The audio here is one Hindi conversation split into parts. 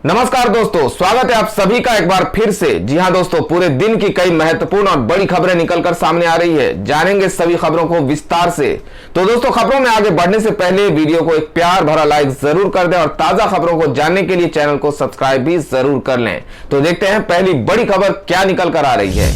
नमस्कार दोस्तों, स्वागत है आप सभी का एक बार फिर से। जी हां दोस्तों, पूरे दिन की कई महत्वपूर्ण और बड़ी खबरें निकलकर सामने आ रही है। जानेंगे सभी खबरों को विस्तार से। तो दोस्तों, खबरों में आगे बढ़ने से पहले वीडियो को एक प्यार भरा लाइक जरूर कर दें और ताजा खबरों को जानने के लिए चैनल को सब्सक्राइब भी जरूर कर लें। तो देखते हैं पहली बड़ी खबर क्या निकल कर आ रही है।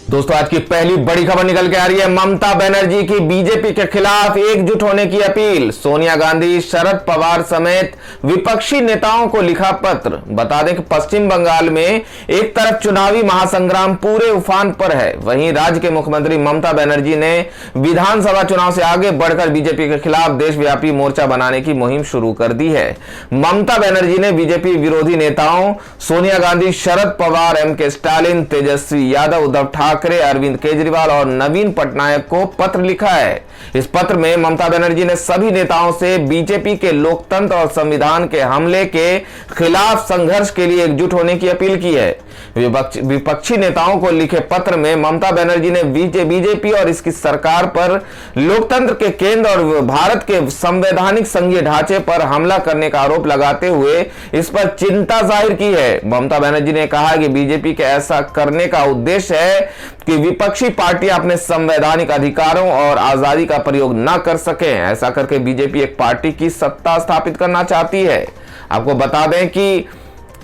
दोस्तों, आज की पहली बड़ी खबर निकल के आ रही है। ममता बनर्जी की बीजेपी के खिलाफ एकजुट होने की अपील। सोनिया गांधी, शरद पवार समेत विपक्षी नेताओं को लिखा पत्र। बता दें कि पश्चिम बंगाल में एक तरफ चुनावी महासंग्राम पूरे उफान पर है, वहीं राज्य के मुख्यमंत्री ममता बनर्जी ने विधानसभा चुनाव से आगे बढ़कर बीजेपी के खिलाफ देशव्यापी मोर्चा बनाने की मुहिम शुरू कर दी है। ममता बनर्जी ने बीजेपी विरोधी नेताओं सोनिया गांधी, शरद पवार, एम.के. स्टालिन, तेजस्वी यादव, उद्धव ठाकरे, अरविंद केजरीवाल और नवीन पटनायक को पत्र लिखा है। इस पत्र में ममता बनर्जी ने सभी नेताओं से बीजेपी के लोकतंत्र और संविधान के हमले के खिलाफ संघर्ष के लिए एकजुट होने की अपील की है। विपक्षी नेताओं को लिखे पत्र में ममता बनर्जी ने बीजेपी और इसकी सरकार पर लोकतंत्र के केंद्र और भारत के संवैधानिक संघीय ढांचे पर हमला करने का आरोप लगाते हुए इस पर चिंता जाहिर की है। ममता बनर्जी ने कहा कि बीजेपी के ऐसा करने का उद्देश्य है कि विपक्षी पार्टियां अपने संवैधानिक अधिकारों और आजादी का प्रयोग न कर सकें। ऐसा करके बीजेपी एक पार्टी की सत्ता स्थापित करना चाहती है। आपको बता दें कि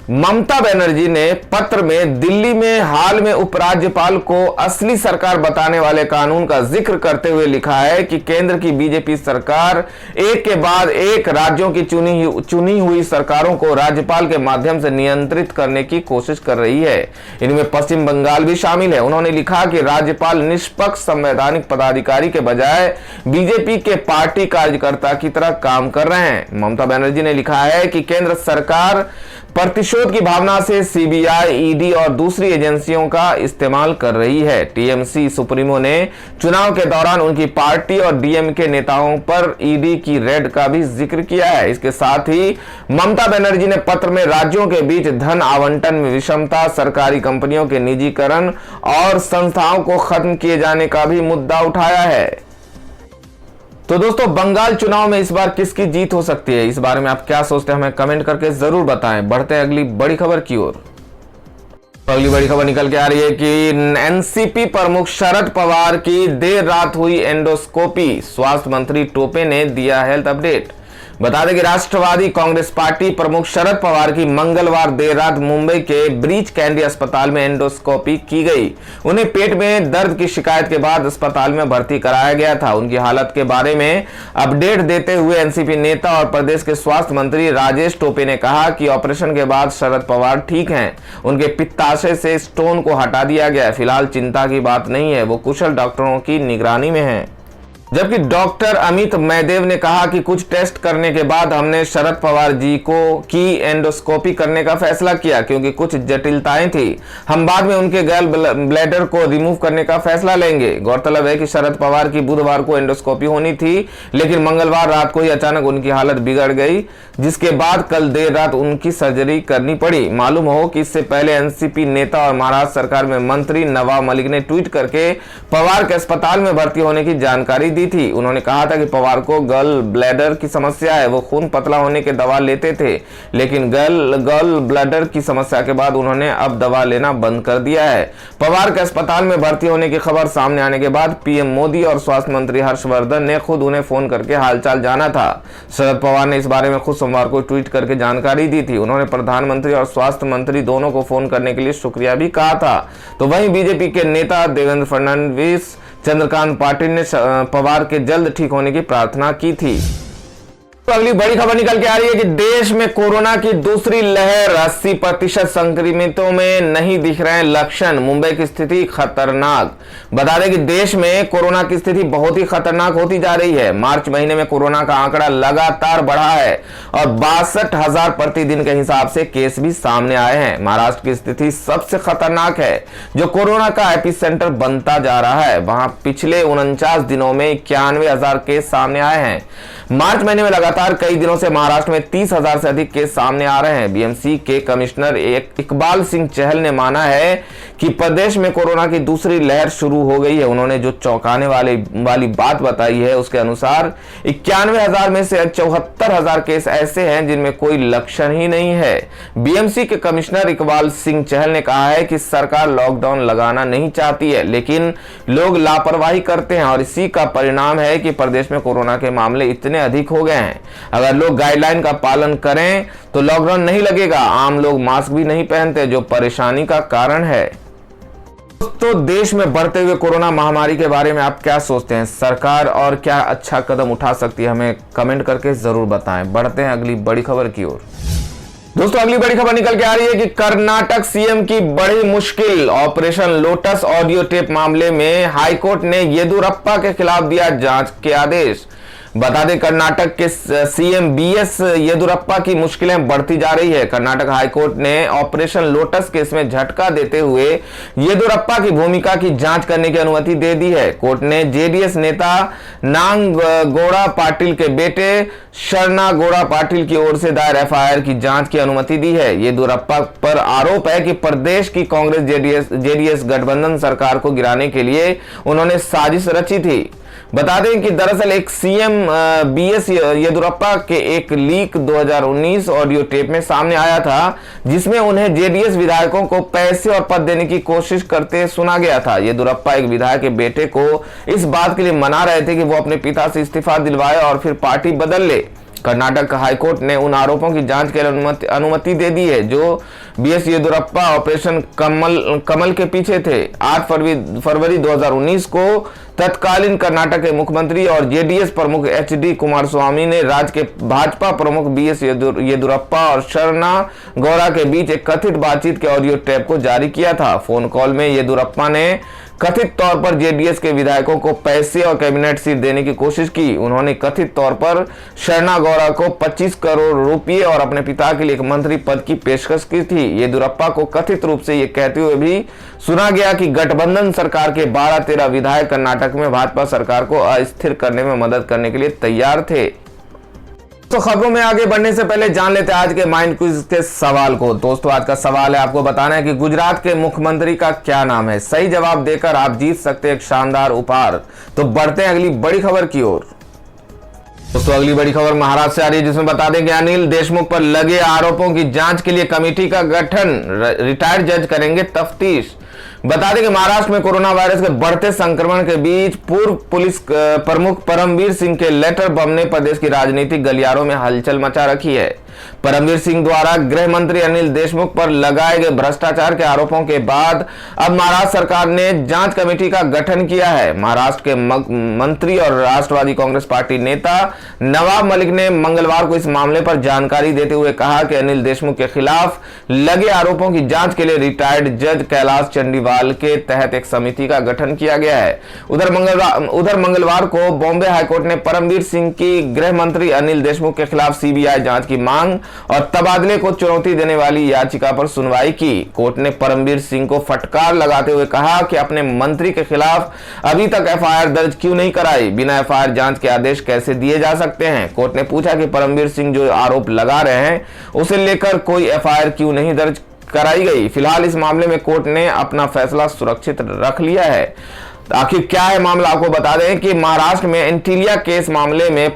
ममता बनर्जी ने पत्र में दिल्ली में हाल में उपराज्यपाल को असली सरकार बताने वाले कानून का जिक्र करते हुए लिखा है कि केंद्र की बीजेपी सरकार एक के बाद एक राज्यों की चुनी हुई सरकारों को राज्यपाल के माध्यम से नियंत्रित करने की कोशिश कर रही है। इनमें पश्चिम बंगाल भी शामिल है। उन्होंने लिखा कि राज्यपाल निष्पक्ष संवैधानिक पदाधिकारी के बजाय बीजेपी के पार्टी कार्यकर्ता की तरह काम कर रहे हैं। ममता बनर्जी ने लिखा है कि केंद्र सरकार प्रतिशोध की भावना से सीबीआई, ईडी और दूसरी एजेंसियों का इस्तेमाल कर रही है। टीएमसी सुप्रीमो ने चुनाव के दौरान उनकी पार्टी और डीएमके नेताओं पर ईडी की रेड का भी जिक्र किया है। इसके साथ ही ममता बनर्जी ने पत्र में राज्यों के बीच धन आवंटन में विषमता, सरकारी कंपनियों के निजीकरण और संस्थाओं को खत्म किए जाने का भी मुद्दा उठाया है। तो दोस्तों, बंगाल चुनाव में इस बार किसकी जीत हो सकती है, इस बारे में आप क्या सोचते हैं हमें कमेंट करके जरूर बताएं। बढ़ते हैं अगली बड़ी खबर की ओर। अगली बड़ी खबर निकल के आ रही है कि एनसीपी प्रमुख शरद पवार की देर रात हुई एंडोस्कोपी। स्वास्थ्य मंत्री टोपे ने दिया हेल्थ अपडेट। बता दें कि राष्ट्रवादी कांग्रेस पार्टी प्रमुख शरद पवार की मंगलवार देर रात मुंबई के ब्रीच कैंडी अस्पताल में एंडोस्कोपी की गई। उन्हें पेट में दर्द की शिकायत के बाद अस्पताल में भर्ती कराया गया था। उनकी हालत के बारे में अपडेट देते हुए एनसीपी नेता और प्रदेश के स्वास्थ्य मंत्री राजेश टोपे ने कहा कि ऑपरेशन के बाद शरद पवार ठीक हैं। उनके पित्ताशय से स्टोन को हटा दिया गया है। फिलहाल चिंता की बात नहीं है, वो कुशल डॉक्टरों की निगरानी में है। जबकि डॉक्टर अमित मैदेव ने कहा कि कुछ टेस्ट करने के बाद हमने शरद पवार जी की एंडोस्कोपी करने का फैसला किया, क्योंकि कुछ जटिलताएं थी। हम बाद में उनके गैल ब्लैडर को रिमूव करने का फैसला लेंगे। गौरतलब है कि शरद पवार की बुधवार को एंडोस्कोपी होनी थी, लेकिन मंगलवार रात को ही अचानक उनकी हालत बिगड़ गई, जिसके बाद कल देर रात उनकी सर्जरी करनी पड़ी। मालूम हो कि इससे पहले एनसीपी नेता और महाराष्ट्र सरकार में मंत्री नवाब मलिक ने ट्वीट करके पवार के अस्पताल में भर्ती होने की जानकारी दी थी। उन्होंने कहा था कि पवार को गल ब्लैडर की समस्या है। वो खून पतला होने के दवा लेते थे, लेकिन गल ब्लैडर की समस्या के बाद उन्होंने अब दवा लेना बंद कर दिया है। पवार के अस्पताल में भर्ती होने की खबर सामने आने के बाद पीएम मोदी और स्वास्थ्य मंत्री हर्षवर्धन ने खुद उन्हें फोन करके हालचाल जाना था। शरद पवार ने इस बारे में खुद सोमवार को ट्वीट करके जानकारी दी थी। उन्होंने प्रधानमंत्री और स्वास्थ्य मंत्री दोनों को फोन करने के लिए शुक्रिया भी कहा था। तो वहीं बीजेपी के नेता देवेंद्र फडणवीस, चंद्रकांत पाटिल ने पवार के जल्द ठीक होने की प्रार्थना की थी। तो अगली बड़ी खबर निकल के आ रही है कि देश में कोरोना की दूसरी लहर, 80% संक्रमितों में नहीं दिख रहे हैं लक्षण। मुंबई की स्थिति खतरनाक। बता दें कि देश में कोरोना की स्थिति बहुत ही खतरनाक होती जा रही है। मार्च महीने में कोरोना का आंकड़ा लगातार बढ़ा है और 62,000 प्रतिदिन के हिसाब से केस भी सामने आए हैं। महाराष्ट्र की स्थिति सबसे खतरनाक है, जो कोरोना का एपिसेंटर बनता जा रहा है। वहां पिछले 49 दिनों में 91,000 केस सामने आए हैं। मार्च महीने में लगातार लगातार कई दिनों से महाराष्ट्र में 30,000 से अधिक केस सामने आ रहे हैं। बीएमसी के कमिश्नर इकबाल सिंह चहल ने माना है कि प्रदेश में कोरोना की दूसरी लहर शुरू हो गई है। उन्होंने जो चौंकाने वाली बात बताई है, उसके अनुसार 91,000 में से 74,000 केस ऐसे हैं जिनमें कोई लक्षण ही नहीं है। बीएमसी के कमिश्नर इकबाल सिंह चहल ने कहा है कि सरकार लॉकडाउन लगाना नहीं चाहती है, लेकिन लोग लापरवाही करते हैं और इसी का परिणाम है कि प्रदेश में कोरोना के मामले इतने अधिक हो गए हैं। अगर लोग गाइडलाइन का पालन करें तो लॉकडाउन नहीं लगेगा। आम लोग मास्क भी नहीं पहनते, जो परेशानी का कारण है। तो देश में बढ़ते हुए कोरोना महामारी के बारे में आप क्या सोचते हैं? सरकार और क्या अच्छा कदम उठा सकती है? हमें कमेंट करके जरूर बताएं। बढ़ते हैं अगली बड़ी खबर की ओर। दोस्तों, अगली बड़ी खबर निकल के आ रही है कि कर्नाटक सीएम की बड़ी मुश्किल। ऑपरेशन लोटस ऑडियो टेप मामले में हाईकोर्ट ने येदियुरप्पा के खिलाफ दिया जांच के आदेश। बता दें, कर्नाटक के सीएम बीएस येदियुरप्पा की मुश्किलें बढ़ती जा रही है। कर्नाटक हाईकोर्ट ने ऑपरेशन लोटस केस में झटका देते हुए येदियुरप्पा की भूमिका की जांच करने की अनुमति दे दी है। कोर्ट ने जेडीएस नेता नांगगौड़ा पाटिल के बेटे शरणा गौड़ा पाटिल की ओर से दायर एफआईआर की जांच की अनुमति दी है। येदियुरप्पा पर आरोप है कि प्रदेश की कांग्रेस जेडीएस गठबंधन सरकार को गिराने के लिए उन्होंने साजिश रची थी। बता दें कि दरअसल एक सीएम बीएस येदियुरप्पा के एक लीक 2019 ऑडियो टेप में सामने आया था, जिसमें उन्हें जेडीएस विधायकों को पैसे और पद देने की कोशिश करते सुना गया था। येदियुरप्पा एक विधायक के बेटे को इस बात के लिए मना रहे थे कि वो अपने पिता से इस्तीफा दिलवाए और फिर पार्टी बदल ले। कर्नाटक हाईकोर्ट ने उन आरोपों की जांच के लिए अनुमति दे दी है जो बीएस येदियुरप्पा ऑपरेशन कमल के पीछे थे। 8 फरवरी 2019 को तत्कालीन कर्नाटक के मुख्यमंत्री और जेडीएस प्रमुख एचडी कुमारस्वामी ने राज्य के भाजपा प्रमुख बीएस येदियुरप्पा और शरणा गौड़ा के बीच एक कथित बातचीत के ऑडियो टेप को जारी किया था। फोन कॉल में येदियुरप्पा ने कथित तौर पर जेडीएस के विधायकों को पैसे और कैबिनेट सीट देने की कोशिश की। उन्होंने कथित तौर पर शरणा गौड़ा को 25 करोड़ रुपए और अपने पिता के लिए एक मंत्री पद की पेशकश की थी। येदियुरप्पा को कथित रूप से ये कहते हुए भी सुना गया कि गठबंधन सरकार के 12-13 विधायक कर्नाटक में भाजपा सरकार को अस्थिर करने में मदद करने के लिए तैयार थे। तो खबरों में आगे बढ़ने से पहले जान लेते हैं आज के माइंड क्विज के सवाल को। दोस्तों, आज का सवाल है, आपको बताना है कि गुजरात के मुख्यमंत्री का क्या नाम है। सही जवाब देकर आप जीत सकते हैं एक शानदार उपहार। तो बढ़ते हैं अगली बड़ी खबर की ओर। दोस्तों, अगली बड़ी खबर महाराष्ट्र से आ रही है, जिसमें बता दें कि अनिल देशमुख पर लगे आरोपों की जांच के लिए कमेटी का गठन, रिटायर्ड जज करेंगे तफ्तीश। बता दें कि महाराष्ट्र में कोरोना वायरस के बढ़ते संक्रमण के बीच पूर्व पुलिस प्रमुख परमवीर सिंह के लेटर बम ने प्रदेश की राजनीतिक गलियारों में हलचल मचा रखी है। परमवीर सिंह द्वारा गृह मंत्री अनिल देशमुख पर लगाए गए भ्रष्टाचार के आरोपों के बाद अब महाराष्ट्र सरकार ने जांच कमेटी का गठन किया है। महाराष्ट्र के मंत्री और राष्ट्रवादी कांग्रेस पार्टी नेता नवाब मलिक ने मंगलवार को इस मामले पर जानकारी देते हुए कहा कि अनिल देशमुख के खिलाफ लगे आरोपों की जांच के लिए रिटायर्ड जज कैलाश चंडीवाल के तहत एक समिति का गठन किया गया है। उधर मंगलवार को बॉम्बे हाईकोर्ट ने परमवीर सिंह की गृह मंत्री अनिल देशमुख के खिलाफ सीबीआई जांच की मांग और तबादले को चुनौती देने वाली याचिका पर सुनवाई की। कोर्ट ने परमवीर सिंह को फटकार लगाते हुए कहा कि अपने मंत्री के खिलाफ अभी तक एफआईआर दर्ज क्यों नहीं कराई, बिना एफआईआर जांच के आदेश कैसे दिए जा सकते हैं। कोर्ट ने पूछा कि परमवीर सिंह जो आरोप लगा रहे हैं उसे लेकर कोई एफआईआर क्यों नहीं दर्ज कराई गई। फिलहाल इस मामले में कोर्ट ने अपना फैसला सुरक्षित रख लिया है। आखिर क्या है मामला, आपको बता दें कि महाराष्ट्र में एंटीलिया केस मामले में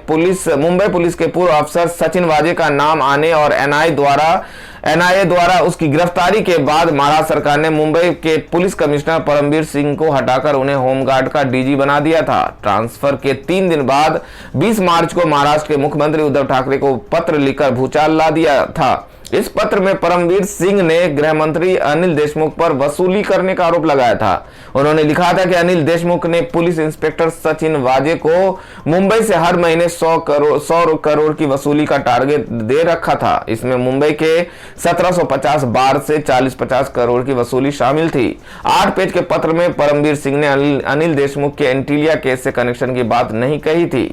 मुंबई पुलिस के पूर्व अफसर सचिन वाजे का नाम आने और एनआईए द्वारा उसकी गिरफ्तारी के बाद महाराष्ट्र सरकार ने मुंबई के पुलिस कमिश्नर परमवीर सिंह को हटाकर उन्हें होमगार्ड का डीजी बना दिया था। ट्रांसफर के 3 दिन बाद 20 मार्च को महाराष्ट्र के मुख्यमंत्री उद्धव ठाकरे को पत्र लिखकर भूचाल ला दिया था। इस पत्र में परमवीर सिंह ने गृह मंत्री अनिल देशमुख पर वसूली करने का आरोप लगाया था। उन्होंने लिखा था कि अनिल देशमुख ने पुलिस इंस्पेक्टर सचिन वाजे को मुंबई से हर महीने 100 करोड़ की वसूली का टारगेट दे रखा था। इसमें मुंबई के 1750 बार से 40-50 करोड़ की वसूली शामिल थी। 8 पेज के पत्र में परमवीर सिंह ने अनिल देशमुख के एंटीलिया केस से कनेक्शन की बात नहीं कही थी।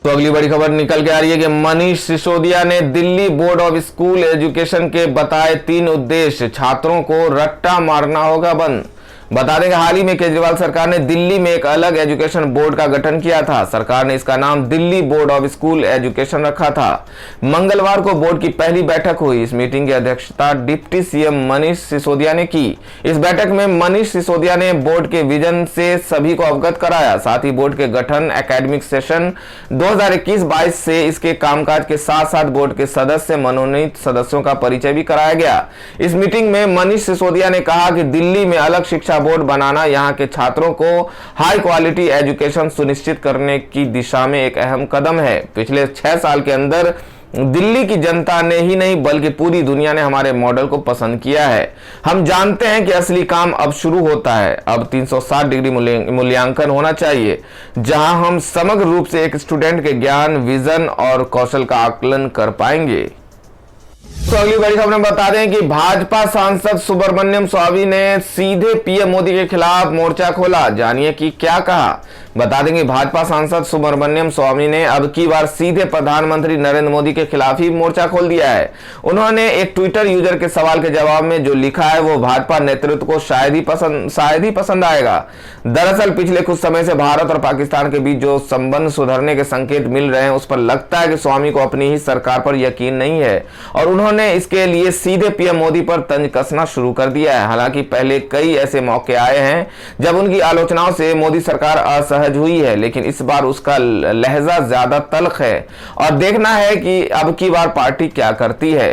तो अगली बड़ी खबर निकल के आ रही है कि मनीष सिसोदिया ने Delhi board of school education के बताए 3 उद्देश्य, छात्रों को रट्टा मारना होगा बंद। बता दें कि हाल ही में केजरीवाल सरकार ने दिल्ली में एक अलग एजुकेशन बोर्ड का गठन किया था। सरकार ने इसका नाम Delhi board of school education रखा था। मंगलवार को बोर्ड की पहली बैठक हुई। इस मीटिंग की अध्यक्षता डिप्टी सीएम मनीष सिसोदिया ने की। इस बैठक में मनीष सिसोदिया ने बोर्ड के विजन से सभी को अवगत कराया। साथ ही बोर्ड के गठन, एकेडमिक सेशन 2021-22 से इसके कामकाज के साथ साथ बोर्ड के सदस्य, मनोनीत सदस्यों का परिचय भी कराया गया। इस मीटिंग में मनीष सिसोदिया ने कहा कि दिल्ली में अलग शिक्षा बोर्ड बनाना यहां के छात्रों को हाई क्वालिटी एजुकेशन सुनिश्चित करने की दिशा में एक अहम कदम है। पिछले 6 साल के अंदर दिल्ली की जनता ने ही नहीं बल्कि पूरी दुनिया ने हमारे मॉडल को पसंद किया है। हम जानते हैं कि असली काम अब शुरू होता है। अब 360 डिग्री मूल्यांकन होना चाहिए, जहां हम समग्र रूप से एक स्टूडेंट के ज्ञान, विजन और कौशल का आकलन कर पाएंगे। तो अगली बड़ी खबर में बता दें कि भाजपा सांसद सुब्रमण्यम स्वामी ने सीधे पीएम मोदी के खिलाफ मोर्चा खोला। जानिए कि क्या कहा। बता दें कि भाजपा सांसद सुब्रमण्यम स्वामी ने अब की बार सीधे प्रधानमंत्री नरेंद्र मोदी के खिलाफ ही मोर्चा खोल दिया है। उन्होंने एक ट्विटर यूजर के सवाल के जवाब में जो लिखा है वो भाजपा नेतृत्व को शायद ही पसंद आएगा। दरअसल पिछले कुछ समय से भारत और पाकिस्तान के बीच जो संबंध सुधरने के संकेत मिल रहे हैं, उस पर लगता है कि स्वामी को अपनी ही सरकार पर यकीन नहीं है और उन्होंने इसके लिए सीधे पीएम मोदी पर तंज कसना शुरू कर दिया है। हालांकि पहले कई ऐसे मौके आए हैं जब उनकी आलोचनाओं से मोदी सरकार असहज हुई है, लेकिन इस बार उसका लहजा ज्यादा तल्ख है और देखना है कि अब की बार पार्टी क्या करती है।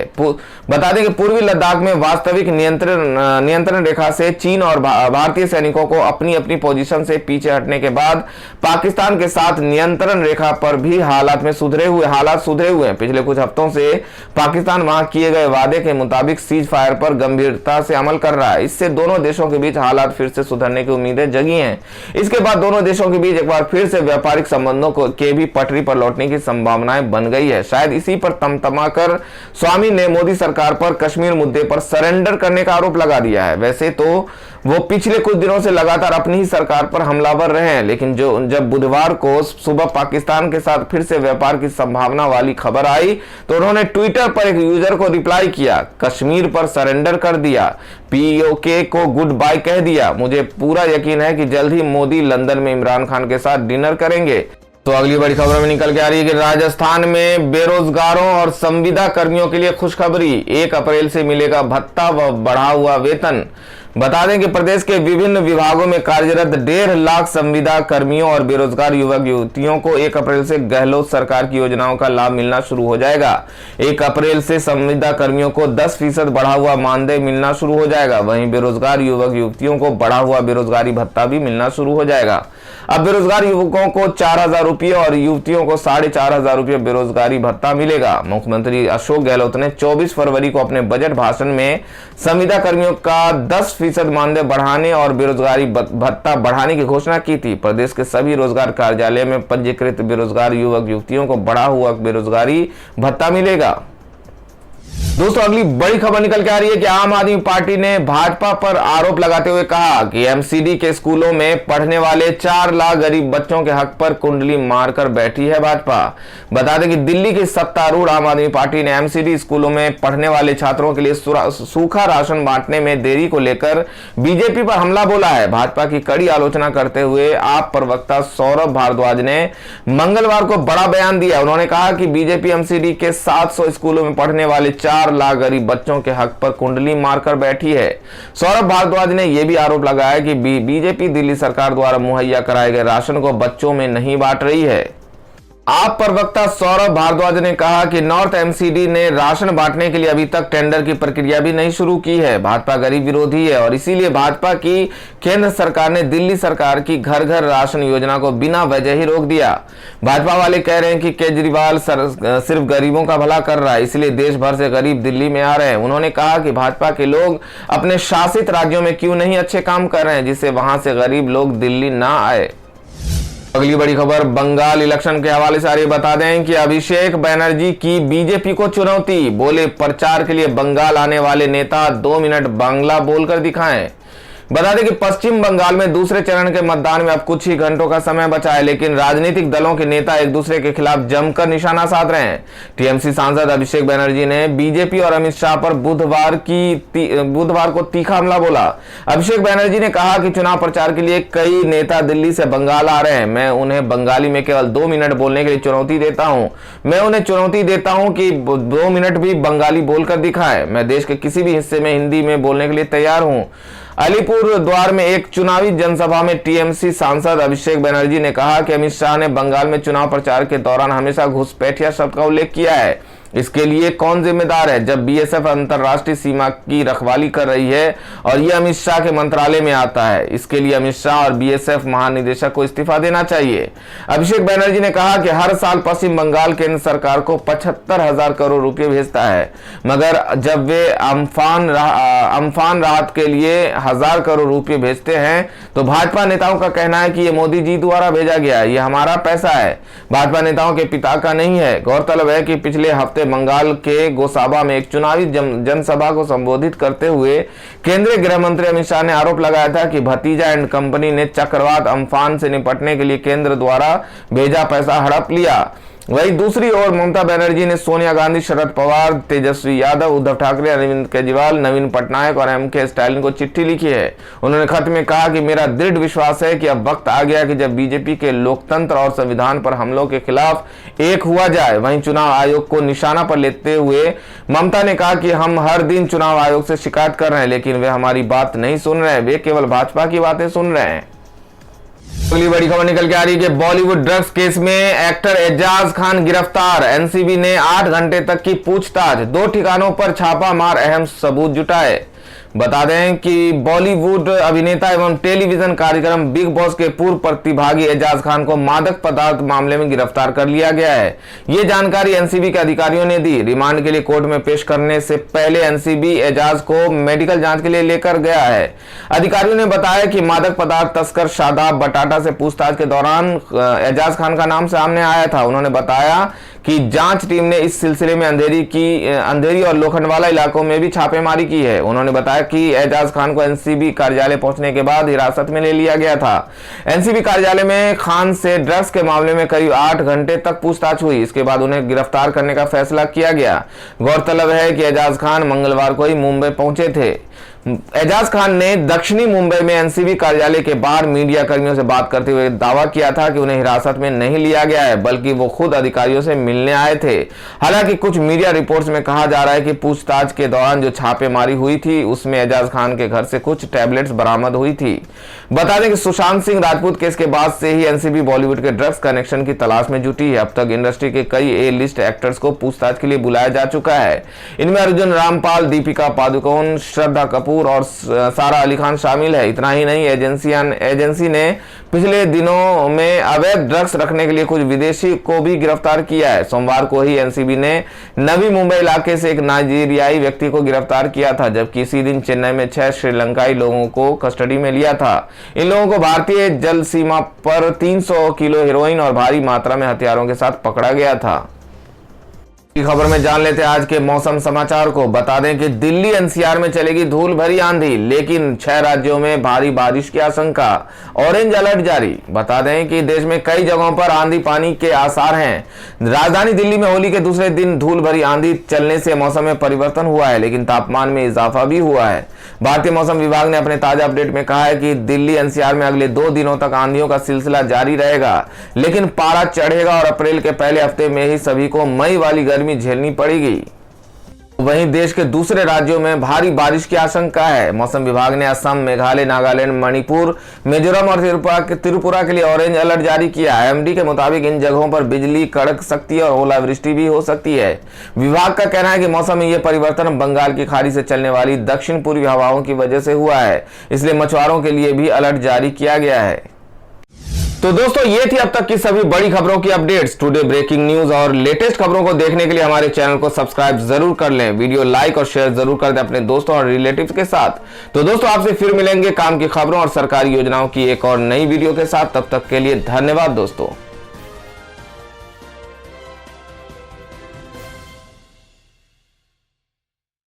बता दें कि पूर्वी लद्दाख में वास्तविक नियंत्रण रेखा से चीन और भारतीय सैनिकों को अपनी अपनी पोजीशन से पीछे हटने के बाद पाकिस्तान के साथ नियंत्रण रेखा पर भी हालात सुधरे हुए हैं। पिछले कुछ हफ्तों से पाकिस्तान वहां किए गए वादे के मुताबिक सीज फायर पर गंभीरता से अमल कर रहा है। इससे दोनों देशों के बीच हालात फिर से सुधरने की उम्मीदें जगी हैं। इसके बाद दोनों देशों के बीच एक बार फिर से व्यापारिक संबंधों के भी पटरी पर लौटने की संभावनाएं बन गई है। शायद इसी पर तमतमा कर स्वामी ने मोदी सरकार पर कश्मीर मुद्दे पर सरेंडर करने का आरोप लगा दिया है। वैसे तो वो पिछले कुछ दिनों से लगातार अपनी ही सरकार पर हमलावर रहे हैं, लेकिन जब बुधवार को सुबह पाकिस्तान के साथ फिर से व्यापार की संभावना वाली खबर आई तो उन्होंने ट्विटर पर एक यूजर को रिप्लाई किया, कश्मीर पर सरेंडर कर दिया, पीओके को गुड बाय कह दिया। मुझे पूरा यकीन है कि जल्द ही मोदी लंदन में इमरान खान के साथ डिनर करेंगे। तो अगली बड़ी खबर में निकल के आ रही है कि राजस्थान में बेरोजगारों और संविदा कर्मियों के लिए खुशखबरी। 1 अप्रैल से मिलेगा भत्ता व बढ़ा हुआ वेतन। बता दें कि प्रदेश के विभिन्न विभागों में कार्यरत 1.5 लाख संविदा कर्मियों और बेरोजगार युवक युवतियों को 1 अप्रैल से गहलोत सरकार की योजनाओं का लाभ मिलना शुरू हो जाएगा। 1 अप्रैल से संविदा कर्मियों को 10% बढ़ा हुआ मानदेय मिलना शुरू हो जाएगा। वहीं बेरोजगार युवक युवतियों को बढ़ा हुआ बेरोजगारी भत्ता भी मिलना शुरू हो जाएगा। अब बेरोजगार युवकों को 4,000 रुपये और युवतियों को 4,500 रुपये बेरोजगारी भत्ता मिलेगा। मुख्यमंत्री अशोक गहलोत ने 24 फरवरी को अपने बजट भाषण में संविदा कर्मियों का 10% मानदेय बढ़ाने और बेरोजगारी भत्ता बढ़ाने की घोषणा की थी। प्रदेश के सभी रोजगार कार्यालय में पंजीकृत बेरोजगार युवक युवतियों को बढ़ा हुआ बेरोजगारी भत्ता मिलेगा। दोस्तों अगली बड़ी खबर निकल के आ रही है कि आम आदमी पार्टी ने भाजपा पर आरोप लगाते हुए कहा कि एमसीडी के स्कूलों में पढ़ने वाले 4 लाख गरीब बच्चों के हक पर कुंडली मारकर बैठी है भाजपा। बता दें कि दिल्ली की सत्तारूढ़ आम आदमी पार्टी ने एमसीडी स्कूलों में पढ़ने वाले छात्रों के लिए सूखा राशन बांटने में देरी को लेकर बीजेपी पर हमला बोला है। भाजपा की कड़ी आलोचना करते हुए आप प्रवक्ता सौरभ भारद्वाज ने मंगलवार को बड़ा बयान दिया। उन्होंने कहा कि बीजेपी एमसीडी के 700 स्कूलों में पढ़ने वाले 4 लाख गरीब बच्चों के हक पर कुंडली मारकर बैठी है। सौरभ भारद्वाज ने यह भी आरोप लगाया कि बीजेपी दिल्ली सरकार द्वारा मुहैया कराए गए राशन को बच्चों में नहीं बांट रही है। आप प्रवक्ता सौरभ भारद्वाज ने कहा कि नॉर्थ एमसीडी ने राशन बांटने के लिए अभी तक टेंडर की प्रक्रिया भी नहीं शुरू की है। भाजपा गरीब विरोधी है और इसीलिए भाजपा की केंद्र सरकार ने दिल्ली सरकार की घर घर राशन योजना को बिना वजह ही रोक दिया। भाजपा वाले कह रहे हैं कि केजरीवाल सिर्फ गरीबों का भला कर रहा है, इसलिए देश भर से गरीब दिल्ली में आ रहे हैं। उन्होंने कहा कि भाजपा के लोग अपने शासित राज्यों में क्यों नहीं अच्छे काम कर रहे हैं, जिससे वहां से गरीब लोग दिल्ली ना आए। अगली बड़ी खबर बंगाल इलेक्शन के हवाले से आ रही। बता दें कि अभिषेक बनर्जी की बीजेपी को चुनौती। बोले प्रचार के लिए बंगाल आने वाले नेता 2 मिनट बांग्ला बोलकर दिखाएं। बता दें कि पश्चिम बंगाल में दूसरे चरण के मतदान में अब कुछ ही घंटों का समय बचा है, लेकिन राजनीतिक दलों के नेता एक दूसरे के खिलाफ जमकर निशाना साध रहे हैं। टीएमसी सांसद अभिषेक बनर्जी ने बीजेपी और अमित शाह पर बुधवार को तीखा हमला बोला। अभिषेक बनर्जी ने कहा कि चुनाव प्रचार के लिए कई नेता दिल्ली से बंगाल आ रहे हैं। मैं उन्हें बंगाली में केवल 2 मिनट बोलने के लिए चुनौती देता हूं। मैं उन्हें चुनौती देता हूं कि 2 मिनट भी बंगाली बोलकर दिखाएं। मैं देश के किसी भी हिस्से में हिंदी में बोलने के लिए तैयार हूं। अलीपुर द्वार में एक चुनावी जनसभा में टीएमसी सांसद अभिषेक बनर्जी ने कहा कि अमित शाह ने बंगाल में चुनाव प्रचार के दौरान हमेशा घुसपैठिया शब्द का उल्लेख किया है। इसके लिए कौन जिम्मेदार है जब बीएसएफ अंतर्राष्ट्रीय सीमा की रखवाली कर रही है और यह अमित शाह के मंत्रालय में आता है। इसके लिए अमित शाह और बीएसएफ महानिदेशक को इस्तीफा देना चाहिए। अभिषेक बनर्जी ने कहा कि हर साल पश्चिम बंगाल केंद्र सरकार को 75,000 करोड़ रुपए भेजता है, मगर जब वे अम्फान राहत के लिए 1,000 करोड़ रुपए भेजते हैं तो भाजपा नेताओं का कहना है कि यह मोदी जी द्वारा भेजा गया है, यह हमारा पैसा है, भाजपा नेताओं के पिता का नहीं है। गौरतलब है कि पिछले हफ्ते बंगाल के गोसाबा में एक चुनावी जनसभा को संबोधित करते हुए केंद्रीय गृह मंत्री अमित शाह ने आरोप लगाया था कि भतीजा एंड कंपनी ने चक्रवात अम्फान से निपटने के लिए केंद्र द्वारा भेजा पैसा हड़प लिया। वहीं दूसरी ओर ममता बनर्जी ने सोनिया गांधी, शरद पवार, तेजस्वी यादव, उद्धव ठाकरे, अरविंद केजरीवाल, नवीन पटनायक और एमके स्टालिन को चिट्ठी लिखी है। उन्होंने खत में कहा कि मेरा दृढ़ विश्वास है कि अब वक्त आ गया कि जब बीजेपी के लोकतंत्र और संविधान पर हमलों के खिलाफ एक हुआ जाए। वहीं चुनाव आयोग को निशाना पर लेते हुए ममता ने कहा कि हम हर दिन चुनाव आयोग से शिकायत कर रहे हैं, लेकिन वे हमारी बात नहीं सुन रहे हैं, वे केवल भाजपा की बातें सुन रहे हैं। अगली बड़ी खबर निकल के आ रही है कि बॉलीवुड ड्रग्स केस में एक्टर एजाज खान गिरफ्तार। एनसीबी ने 8 घंटे तक की पूछताछ, 2 ठिकानों पर छापा मार अहम सबूत जुटाए। बता दें कि बॉलीवुड अभिनेता एवं टेलीविजन कार्यक्रम बिग बॉस के पूर्व प्रतिभागी एजाज खान को मादक पदार्थ मामले में गिरफ्तार कर लिया गया है। ये जानकारी एनसीबी के अधिकारियों ने दी। रिमांड के लिए कोर्ट में पेश करने से पहले एनसीबी एजाज को मेडिकल जांच के लिए लेकर गया है। अधिकारियों ने बताया कि मादक पदार्थ तस्कर शादाब बटाटा से पूछताछ के दौरान एजाज खान का नाम सामने आया था। उन्होंने बताया कि जांच टीम ने इस सिलसिले में अंधेरी और लोखंडवाला इलाकों में भी छापेमारी की है। उन्होंने बताया कि एजाज खान को एनसीबी कार्यालय पहुंचने के बाद हिरासत में ले लिया गया था। एनसीबी कार्यालय में खान से ड्रग्स के मामले में करीब 8 घंटे तक पूछताछ हुई। इसके बाद उन्हें गिरफ्तार करने का फैसला किया गया। गौरतलब है कि एजाज खान मंगलवार को ही मुंबई पहुंचे थे। एजाज खान ने दक्षिणी मुंबई में एनसीबी कार्यालय के बाहर मीडिया कर्मियों से बात करते हुए दावा किया था कि उन्हें हिरासत में नहीं लिया गया है, बल्कि वो खुद अधिकारियों से मिलने आए थे। हालांकि कुछ मीडिया रिपोर्ट्स में कहा जा रहा है कि पूछताछ के दौरान जो छापेमारी हुई थी उसमें एजाज खान के घर से कुछ टैबलेट्स बरामद हुई थी। बता दें कि सुशांत सिंह राजपूत केस के बाद से ही एनसीबी बॉलीवुड के ड्रग्स कनेक्शन की तलाश में जुटी है। अब तक इंडस्ट्री के कई ए लिस्ट एक्टर्स को पूछताछ के लिए बुलाया जा चुका है। इनमें अर्जुन रामपाल, दीपिका पादुकोण, श्रद्धा कपूर और सारा अली खान शामिल है। इतना ही नहीं, एजेंसी ने पिछले दिनों में अवैध ड्रग्स रखने के लिए कुछ विदेशी को भी गिरफ्तार किया है। सोमवार को ही एनसीबी ने नवी मुंबई इलाके से एक नाइजीरियाई व्यक्ति को गिरफ्तार किया था, जबकि इसी दिन चेन्नई में 6 श्रीलंकाई लोगों को कस्टडी में लिया था। इन लोगों को भारतीय जल सीमा पर 300 किलो हेरोइन और भारी मात्रा में हथियारों के साथ पकड़ा गया था। खबर में जान लेते हैं आज के मौसम समाचार को। बता दें कि दिल्ली एनसीआर में चलेगी धूल भरी आंधी, लेकिन 6 राज्यों में भारी बारिश की आशंका, ऑरेंज अलर्ट जारी। बता दें कि देश में कई जगहों पर आंधी पानी के आसार हैं। राजधानी दिल्ली में होली के दूसरे दिन धूल भरी आंधी चलने से मौसम में परिवर्तन हुआ है, लेकिन तापमान में इजाफा भी हुआ है। भारतीय मौसम विभाग ने अपने ताजा अपडेट में कहा है कि दिल्ली एनसीआर में अगले 2 दिनों तक आंधियों का सिलसिला जारी रहेगा, लेकिन पारा चढ़ेगा और अप्रैल के पहले हफ्ते में ही सभी को मई वाली गर्मी झेलनी पड़ेगी। वहीं देश के दूसरे राज्यों में भारी बारिश की आशंका है। मौसम विभाग ने असम, मेघालय, नागालैंड, मणिपुर, मिजोरम और त्रिपुरा के लिए ऑरेंज अलर्ट जारी किया है। एमडी के मुताबिक इन जगहों पर बिजली कड़क सकती है और ओलावृष्टि भी हो सकती है। विभाग का कहना है कि मौसम में यह परिवर्तन बंगाल की खाड़ी से चलने वाली दक्षिण पूर्वी हवाओं की वजह से हुआ है, इसलिए मछुआरों के लिए भी अलर्ट जारी किया गया है। तो दोस्तों, ये थी अब तक की सभी बड़ी खबरों की अपडेट्स। टुडे ब्रेकिंग न्यूज और लेटेस्ट खबरों को देखने के लिए हमारे चैनल को सब्सक्राइब जरूर कर लें, वीडियो लाइक और शेयर जरूर कर दें अपने दोस्तों और रिलेटिव्स के साथ। तो दोस्तों, आपसे फिर मिलेंगे काम की खबरों और सरकारी योजनाओं की एक और नई वीडियो के साथ। तब तक के लिए धन्यवाद दोस्तों।